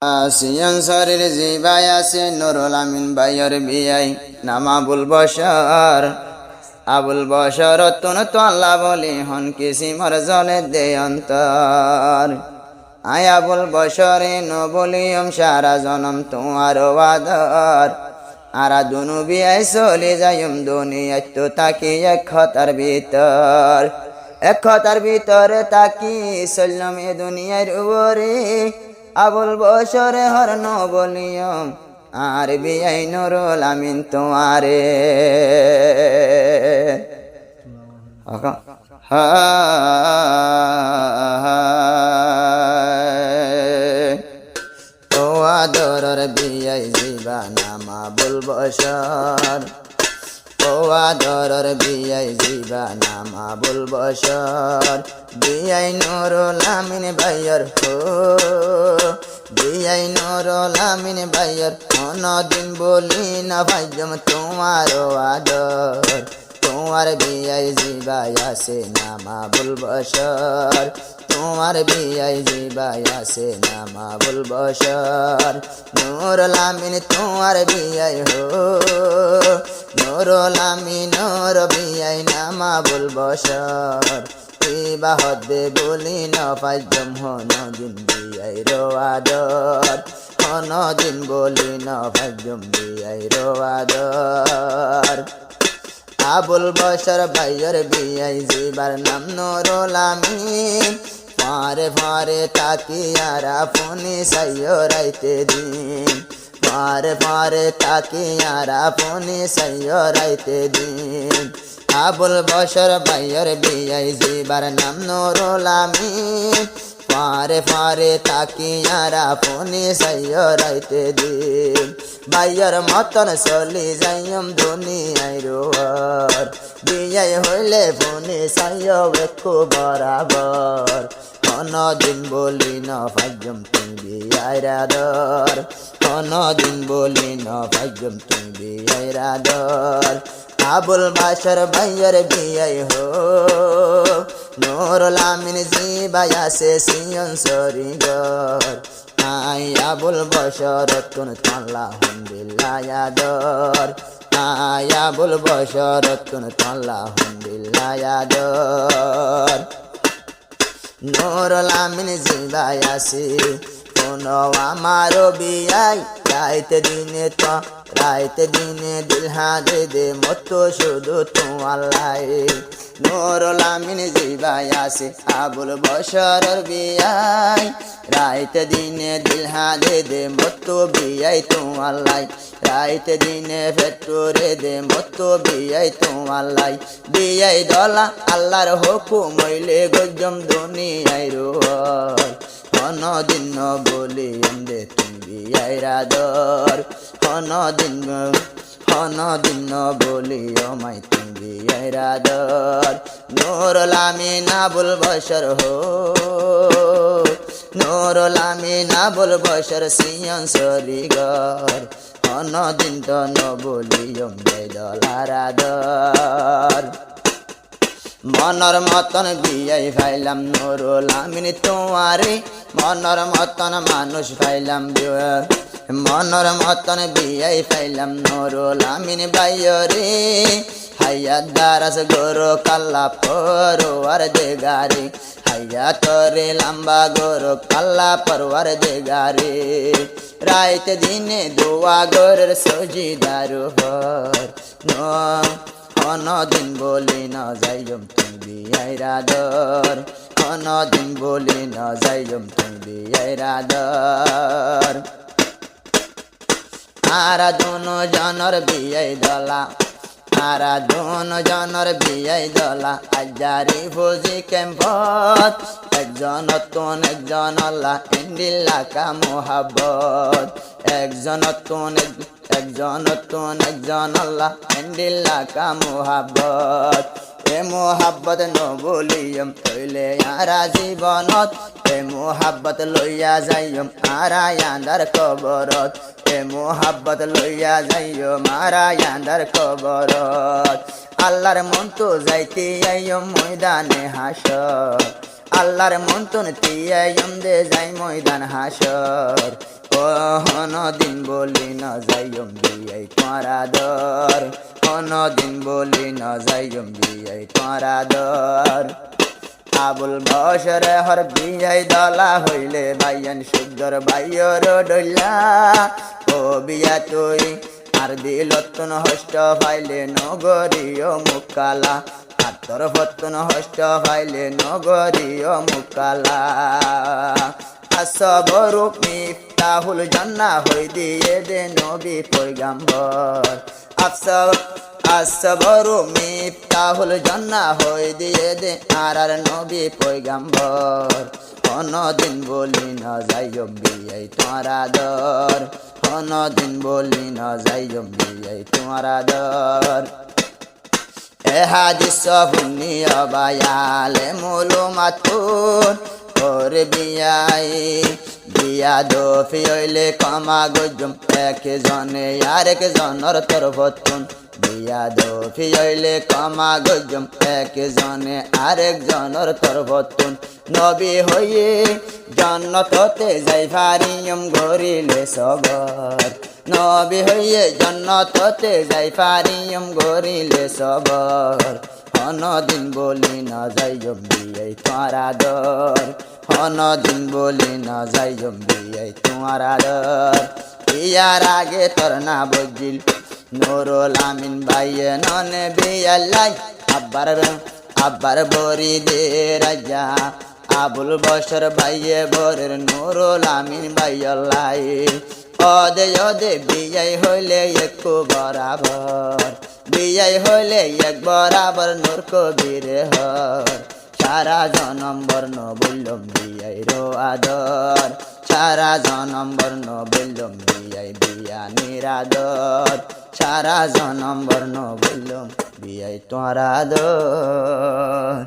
ASEAN শরীর জিবাই আছে নুরুল আমিন ভাইয়ের বিয়াই নাম আবুল বশর। আবুল বশর তুন তো আল্লাহ বলি হন কিসিমর জলে দে অন্তর। আয় আবুল বশরে ন বলিয়ম সারা জনম তোমার ওয়াদর। আরা দুনু বিয়াই চলে যাইম দুনিয়ায় তো তাকি এক খতার ভিতর। এক খতার ভিতরে তাকি চললাম এ দুনিয়ার উপরে। আবুল বশরে হরন বলিয়ম আর বিয়াই নুরুল আমিন তোমারে। ও আদরের বিয়াই জিবা নাম আবুল বশর। ও আদরের বিয়াই জিবা নাম আবুল বশর। বিয়াই নুরুল আমিন ভাইয়ের হো। বিয়াই নুরুল আমিন ভাইয়ের অনদিন বলি না ভাইজম তোমার আদর। তোমার বিয়াই জিবাই আছে নাম আবুল বশর। তোমার বিয়াই জিবাই আছে নাম আবুল বশর। নুরুল আমিন তোমার বিয়াই হো। নুরুল আমিন নুর বিয়াই নাম আবুল বশর। বাহদে বলি না পাইজম হনদিন বিয়াই রো আদর। হনদিন বলি না পাইজম বিয়াই রো আদর। আবুল বশর ভাইয়ের বিয়াই জিবার নাম নুরুল আমিন। ফারে ফারে তাকিয়ারা ফোনে সাইয় রাইতে দিন। ফারে ফারে তাকিয়ারা ফোনে সাইয় রাইতে দিন। আবুল বশর ভাইয়ের বিয়াই জিবার নাম নুরুল আমিন। ফারে ফারে তাকিয়ারা ফোনে সাইয় রাইতে দিন। ভাইয়ের মতন চলি যাইম দুনিয়ায় রোয়ার। বিয়াই হইলে ফোনে সাইয় একটু বরাবর। অনদিন বলি ন ভাইজম তুমি বিয়াই রাদর। অনদিন বলি ন ভাইজম তুমি বিয়াই রাদর। আবুল বশর ভাইয়ের বিয়াই হো। নুরুল আমিন জিবাই আছে সিয়ন সরিগর। আই আবুল বশর তুন তাল্লা হুমদিল্লাহ আদর। আই আবুল বশর তুন তাল্লা হুমদিল্লাহ আদর। নুরুল আমিন জিবাই আছে কোন আমার বিয়াই। রাইতে দিনে তো রাইতে দিনে দিল হাদে দে মতো শুধু তোমার। নুরুল আমিন জিবাই আছে আবুল বশরের বিয়াই। রাইতে দিনে দিল হাদে দে মতো বিয়াই তোমার। রাইতে দিনে ফেটুরে দে মতো বিয়াই তোমার। বিয়াই দলা আল্লাহর হুকুম হইলে গজম দুনিয়ায় রোয়। অনদিন বলি দে তুমি বিয়াই রাদর। অনদিন বলি আমাই তুমি বিয়াই রাদর। নুরুল আমিন আবুল বশর হো। নুরুল আমিন আবুল বশর সিয়ন সরিগর। অনদিন তো ন বলিয়ম জয় দলার আদর। মনর মতন বিয়াই ফাইলাম নুরুল আমিন তোমারে। মনর মতন মানুষ ফাইলাম মনর মতন বিয়াই ফাইলাম নুরুল আমিন ভাইয়রে। হাইয়া দারাস গরো কাল্লা পরওয়ার দেগারে। হাইয়া তরে লম্বা গরো কাল্লা পরওয়ার দেগারে। রাইতে দিনে দোয়া গরের সজিদার হর। অনদিন বলি না যাইম তুমি বিয়াই রাদর। অনদিন বলি না যাইম তুমি বিয়াই রাদর। আরা দুনো জনর বিয়াই দলা। আরা দুনো জনর বিয়াই দলা। আজারি ফৌজি ক্যাম্পত একজন তুন একজন আল্লাহ ইন্দিল্লা কা মোহাব্বত। একজন তুন একজন আল্লাহ ইন্দিল্লা কা মোহাব্বত। এ মোহাব্বত ন বলিয়ম তৈলে আরা জীবনত। এ মোহাব্বত লইয়া যাইম আরা আন্দার কবরত। এ মোহাব্বত লইয়া যাইও মারা আন্দার কবরত। আল্লাহর মন তো যাইতে আইয়ম ময়দানে হাসর। আল্লাহর মন তো তিয়াইম দে যাই ময়দান হাসর। ও তোমার আদর কোনদিন বলি না যাইম বিয়াই তোমার আদর আবুল বসর হর বিয়াই দলা হইলে ভাইয়ান সুন্দর ভাইয়র ডইলা ও বিয়া তুই আর দিলতন হষ্ট ফাইলে নগরীয় মুকালা আর তোর ফতন হষ্ট ফাইলে নগরীয় মুকালা আসবরূপ মিফতাহুল জান্নাহ হই দিয়ে দে নবী পয়গম্বর আসবরূপ মিফতাহুল জান্নাহ হই দিয়ে দে আর নবী পয়গম্বর কোনদিন বলি না যাইম বিয়াই তোমার আদর কোনদিন বলি না যাইম বিয়াই তোমার আদর এ হাদিস পুণ্য বায়ালে মুলুমাতুন ওর বিয়াই বিয়া দফি হইলে কমা গজম এক জনে আরেক জনর তরফতুন বিয়া দফি হইলে কমা গজম এক জনে আরেক জনর তরফতুন নবী হইয়ে জন্নততে যাই ফারিয়ম গরিলে সবর নবী হইয়ে জন্নততে যাই ফারিয়ম গরিলে সবর কোনদিন বলি না যাইম বিয়াই তোমার আদর কোনদিন বলি না যাইম বিয়াই তোমার আদর বিয়ার আগে তোর না বজিল নুরুল আমিন ভাইয়ে ননে বিয়াল্লাই আব্বার বরি দে রাজা আবুল বসর ভাইয়ে বরের নুরুল আমিন ভাইয়াল্লাই অদে অদে বিয়াই হইলে এক বরাবর বিয়াই হইলে এক বরাবর নূর কবির হর সারা জনম বর্ণ বললম বিয়াই রো আদর সারা জনম বর্ণ বললম বিয়াই বিয়া নিরাদর সারা জনম বর্ণ বললম বিয়াই তোর আদর।